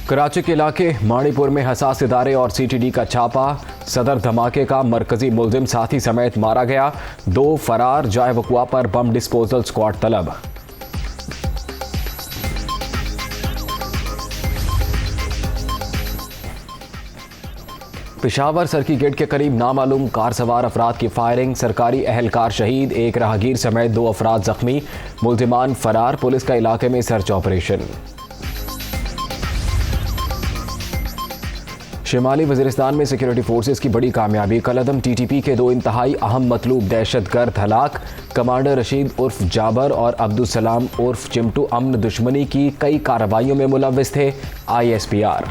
कराची के इलाके माणीपुर में हसास इदारे और सीटीडी का छापा। सदर धमाके का मरकजी मुलजिम साथी समेत मारा गया। 2 फरार। जाए वकुआ पर बम डिस्पोजल स्क्वाड तलब। पेशावर सर्की गेट के करीब नामालूम कार सवार अफराद की फायरिंग। सरकारी एहलकार शहीद, 1 राहगीर समेत 2 अफराद जख्मी। मुलजिमान फरार। पुलिस का इलाके में सर्च ऑपरेशन। शिमाली वज़ीरिस्तान में सिक्योरिटी फोर्सेस की बड़ी कामयाबी। कलअदम टीटीपी के 2 इंतहाई अहम मतलूब दहशतगर्द हलाक। कमांडर रशीद उर्फ जाबर और अब्दुल सलाम उर्फ चिमटू अमन दुश्मनी की कई कार्रवाइयों में मुलव्विस थे। ISPR।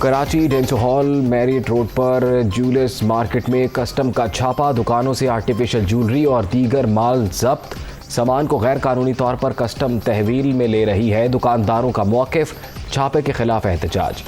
Karachi Denso hall merit road पर जूलर्स मार्केट में कस्टम का छापा। दुकानों से आर्टिफिशियल ज्वेलरी और दीगर माल जब्त। सामान को गैर कानूनी तौर पर कस्टम तहवील में ले रही है दुकानदारों का मौक़िफ़। छापे के खिलाफ एहतजाज।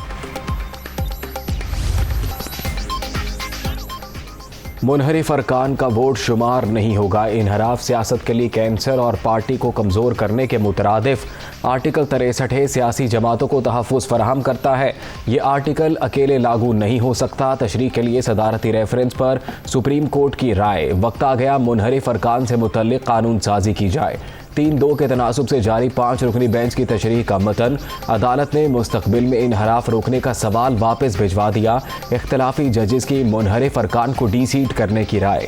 मुनहरिफ अरकान का वोट शुमार नहीं होगा। इनहराफ सियासत के लिए कैंसर और पार्टी को कमज़ोर करने के मुतरादिफ। आर्टिकल 63 सियासी जमातों को तहफ़्फ़ुज़ फराहम करता है। ये आर्टिकल अकेले लागू नहीं हो सकता। तशरीह के लिए सदारती रेफरेंस पर सुप्रीम कोर्ट की राय। वक्त आ गया मुनहरिफ अरकान से मुतल्लिक़ कानून साजी की जाए। 3-2 के तनासुब से जारी 5 रुकनी बेंच की तशरीह का मतन। अदालत ने मुस्तकबिल में इनहराफ रोकने का सवाल वापस भिजवा दिया। इख्तलाफी जजेस की मुनहरिफ अरकान को डीसीट करने की राय।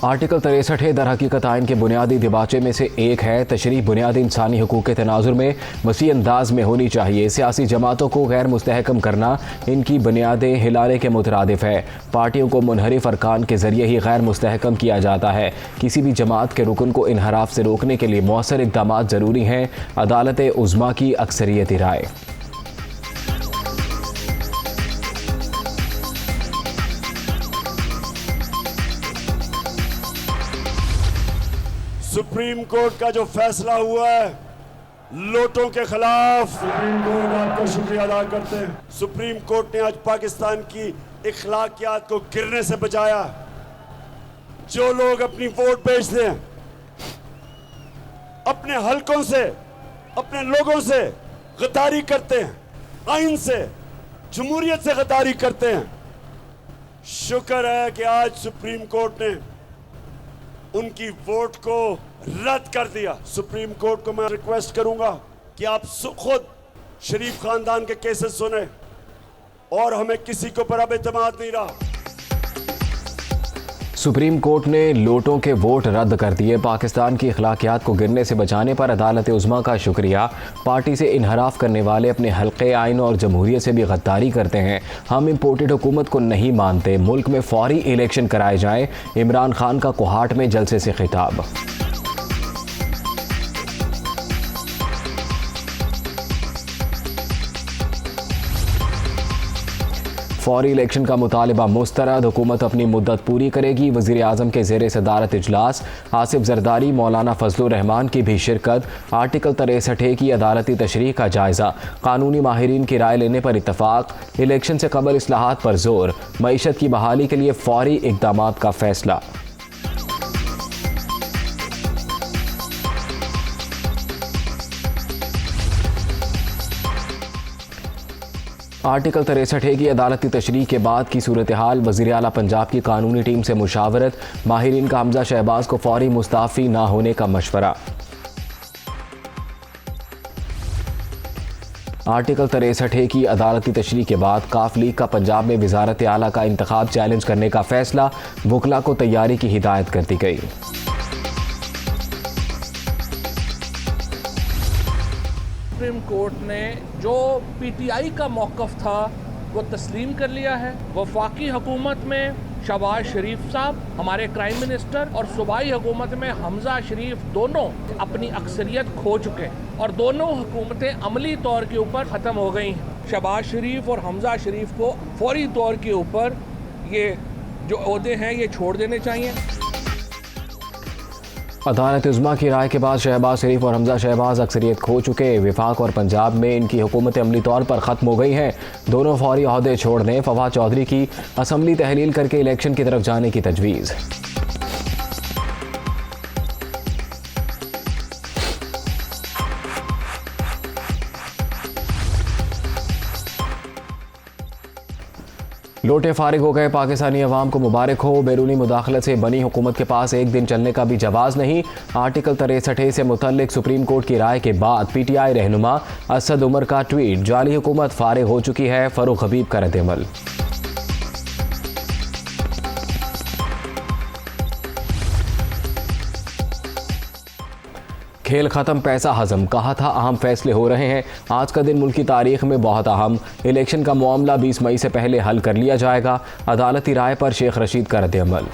आर्टिकल 63 दर हकीकत आइन के बुनियादी दिबाचे में से एक है। तशरीह बुनियादी इंसानी हुकूक के तनाजुर में वसी अंदाज में होनी चाहिए। सियासी जमातों को गैर मुस्तहकम करना इनकी बुनियादें हिलाने के मुतरादिफ है। पार्टियों को मुनहरिफ अरकान के जरिए ही गैर मुस्तहकम किया जाता है। किसी भी जमात के रुकन को इनहराफ से रोकने के लिए मौसर इक़दाम ज़रूरी हैं। अदालत उज़्मा की अक्सरियती राय। सुप्रीम कोर्ट का जो फैसला हुआ है लोटों के खिलाफ, सुप्रीम कोर्ट आपका शुक्रिया अदा करते हैं। सुप्रीम कोर्ट ने आज पाकिस्तान की इखलाकियात को गिरने से बचाया। जो लोग अपनी वोट बेचते हैं, अपने हलकों से, अपने लोगों से गद्दारी करते हैं, आइन से, जमहूरियत से गद्दारी करते हैं, शुक्र है कि आज सुप्रीम कोर्ट ने उनकी वोट को रद्द कर दिया। सुप्रीम कोर्ट को मैं रिक्वेस्ट करूंगा कि आप खुद शरीफ खानदान के केसेस सुने और हमें किसी के ऊपर अब एतमाद नहीं रहा। सुप्रीम कोर्ट ने लोटों के वोट रद्द कर दिए। पाकिस्तान की अखलाकियात को गिरने से बचाने पर अदालत उज़्मा का शुक्रिया। पार्टी से इनहराफ करने वाले अपने हल्के आइन और जमहूरियत से भी गद्दारी करते हैं। हम इम्पोर्टेड हुकूमत को नहीं मानते। मुल्क में फौरी इलेक्शन कराए जाएं। इमरान खान का कोहाट में जलसे से खिताब। फौरी इलेक्शन का मुतालबा मुस्तरद। हुकूमत अपनी मुद्दत पूरी करेगी। वज़ीर आज़म के ज़ेरे सदारत इजलास। आसिफ जरदारी, मौलाना फजलुर रहमान की भी शिरकत। आर्टिकल 63 की अदालती तशरीह का जायज़ा। कानूनी माहिरीन की राय लेने पर इत्तफाक। इलेक्शन से कबल इस्लाहात पर जोर। मईशत की बहाली के लिए फौरी इक़दामात का फैसला। आर्टिकल 63 की अदालती तशरीह के बाद की सूरत हाल। वज़ीर आला पंजाब की कानूनी टीम से मुशावरत। माहिरीन का हमजा शहबाज को फौरी मुस्ताफ़ी ना होने का मशवरा। आर्टिकल 63 की अदालती तशरीह के बाद काफ लीग का पंजाब में वज़ारत आला का इंतखाब चैलेंज करने का फैसला। वकला को तैयारी की हिदायत कर दी गई। सुप्रीम कोर्ट ने जो PTI का मौक़िफ़ था वो तस्लीम कर लिया है। वफाकी हुकूमत में शहबाज शरीफ साहब, हमारे क्राइम मिनिस्टर, और सूबाई हुकूमत में हमजा शरीफ दोनों अपनी अक्सरियत खो चुके हैं और दोनों हुकूमतें अमली तौर के ऊपर ख़त्म हो गई हैं। शहबाज शरीफ और हमजा शरीफ को फौरी तौर के ऊपर ये जो ओहदे हैं ये छोड़ देने चाहिए। अदालत उज़्मा की राय के बाद शहबाज शरीफ और हमजा शहबाज अक्सरियत खो चुके। विफाक और पंजाब में इनकी हुकूमत अमली तौर पर ख़त्म हो गई हैं। दोनों फौरी ओहदे छोड़ दें। फवाद चौधरी की असम्बली तहलील करके इलेक्शन की तरफ जाने की तजवीज़। लोटे फारिग हो गए। पाकिस्तानी अवाम को मुबारक हो। बैरूनी मुदाखलत से बनी हुकूमत के पास एक दिन चलने का भी जवाज़ नहीं। आर्टिकल 63 से मुतल्लिक सुप्रीम कोर्ट की राय के बाद PTI रहनुमा असद उमर का ट्वीट। जाली हुकूमत फारिग हो चुकी है। फरूख हबीब का रद्द-ए-अमल। खेल खत्म पैसा हजम, कहा था अहम फैसले हो रहे हैं। आज का दिन मुल्क की तारीख में बहुत अहम। इलेक्शन का मामला 20 मई से पहले हल कर लिया जाएगा। अदालती राय पर शेख रशीद का रद्द-ए-अमल।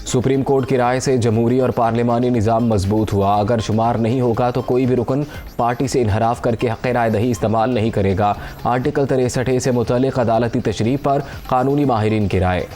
सुप्रीम कोर्ट की राय से जमहूरी और पार्लिमानी निज़ाम मजबूत हुआ। अगर शुमार नहीं होगा तो कोई भी रुकन पार्टी से इनहराफ करके हक़ राय दही इस्तेमाल नहीं करेगा। आर्टिकल 63 से मुतल्लिक अदालती तशरीह पर कानूनी माहिरीन की राय।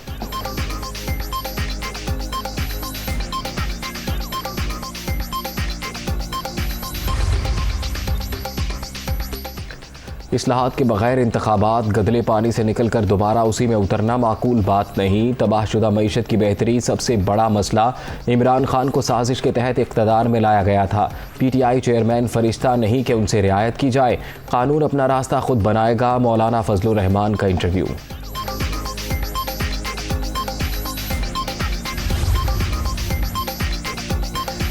इस्लाहात के बगैर इंतखाबात, गदले पानी से निकल कर दोबारा उसी में उतरना माकूल बात नहीं। तबाहशुदा मईशत की बेहतरी सबसे बड़ा मसला। इमरान खान को साजिश के तहत इक़्तिदार में लाया गया था। PTI चेयरमैन फरिश्ता नहीं कि उनसे रियायत की जाए। कानून अपना रास्ता खुद बनाएगा। मौलाना फजलुर रहमान का इंटरव्यू।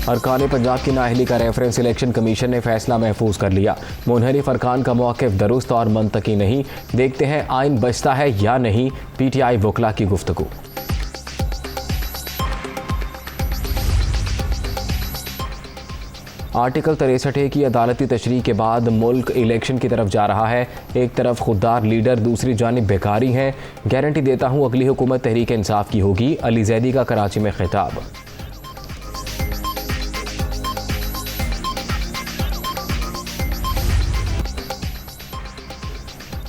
अरकान पंजाब की नाअहली का रेफरेंस इलेक्शन कमीशन ने फैसला महफूज कर लिया। मुनहरिफ अरकान का मौक़िफ़ दुरुस्त और मंतकी नहीं। देखते हैं आइन बचता है या नहीं। PTI वकला की गुफ्तगू। आर्टिकल 63 की अदालती तशरीह के बाद मुल्क इलेक्शन की तरफ जा रहा है। एक तरफ खुददार लीडर, दूसरी जानिब बेकारी हैं। गारंटी देता हूँ अगली हुकूमत तहरीक इंसाफ की होगी। अली जैदी का कराची में खिताब।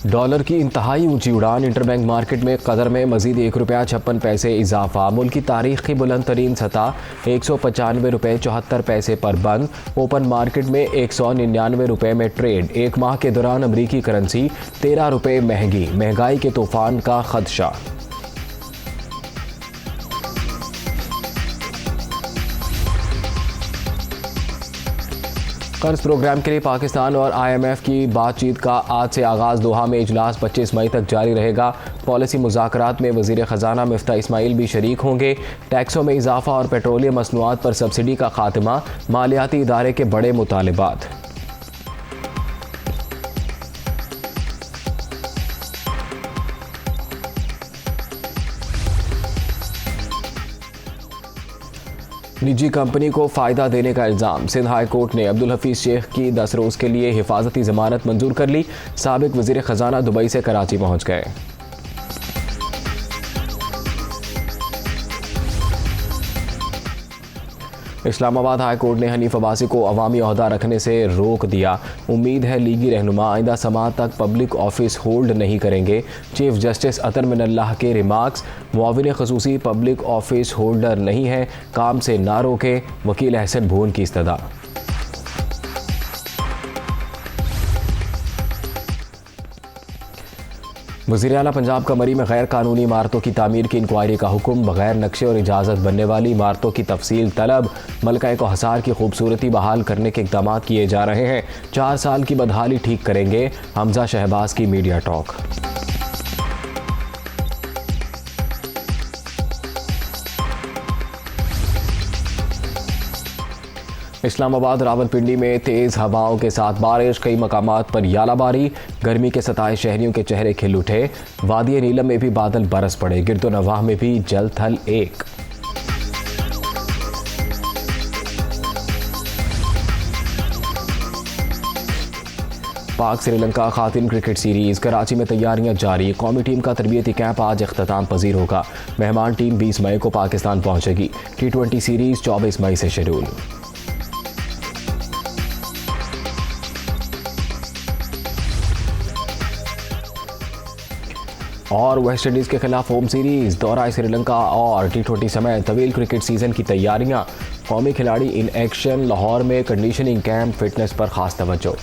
डॉलर की इंतहाई ऊंची उड़ान। इंटरबैंक मार्केट में कदर में मजीद ₹1.56 इजाफा। मुल्क की तारीख की बुलंद तरीन सतह ₹195.74 पर बंद। ओपन मार्केट में ₹199 में ट्रेड। एक माह के दौरान अमरीकी करेंसी ₹13 महंगी। महंगाई के तूफान का खदशा। कर्ज प्रोग्राम के लिए पाकिस्तान और IMF की बातचीत का आज से आगाज़। दोहा में इजलास 25 मई तक जारी रहेगा। पॉलिसी मुज़ाकरात में वज़ीर ख़जाना मिफ्ता इस्माइल भी शरीक होंगे। टैक्सों में इजाफा और पेट्रोलियम मसनूआत पर सब्सिडी का खात्मा। मालियाती इदारे के बड़े मुतालिबात। निजी कंपनी को फ़ायदा देने का इल्ज़ाम। सिंध हाई कोर्ट ने अब्दुल हफीज़ शेख की 10 रोज़ के लिए हिफाजती ज़मानत मंजूर कर ली। साबिक वज़ीर ख़जाना दुबई से कराची पहुँच गए। इस्लामाबाद हाई कोर्ट ने हनीफ अब्बासी को अवामी ओहदा रखने से रोक दिया। उम्मीद है लीगी रहनुमा आइंदा समाअत तक पब्लिक ऑफिस होल्ड नहीं करेंगे। चीफ जस्टिस अतर मिनल्लाह के रिमार्क्स। मुआविन ख़ुसूसी पब्लिक ऑफिस होल्डर नहीं है, काम से ना रोके। वकील अहसन भून की इस्तदा। वज़ीर आला पंजाब का मरी में गैर कानूनी इमारतों की तामीर की इंक्वायरी का हुक्म। बगैर नक्शे और इजाज़त बनने वाली इमारतों की तफसील तलब। मलका को हसार की खूबसूरती बहाल करने के इक़दाम किए जा रहे हैं। 4 साल की बदहाली ठीक करेंगे। हमजा शहबाज की मीडिया टॉक। इस्लामाबाद रावलपिंडी में तेज़ हवाओं के साथ बारिश। कई मकामात पर यालाबारी। गर्मी के सताए शहरियों के चेहरे खिल उठे। वादी नीलम में भी बादल बरस पड़े। गिरदो नवाह में भी जल थल एक। पाक श्रीलंका खातिन क्रिकेट सीरीज़। कराची में तैयारियां जारी। कौमी टीम का तरबियती कैंप आज इख्तिताम पजीर होगा। मेहमान टीम 20 मई को पाकिस्तान पहुंचेगी। T20 सीरीज़ 24 मई से शेड्यूल। और वेस्टइंडीज़ के खिलाफ होम सीरीज, दौरा श्रीलंका और T20 समेत तवील क्रिकेट सीजन की तैयारियां। कौमी खिलाड़ी इन एक्शन, लाहौर में कंडीशनिंग कैंप, फिटनेस पर खास तवज्जो।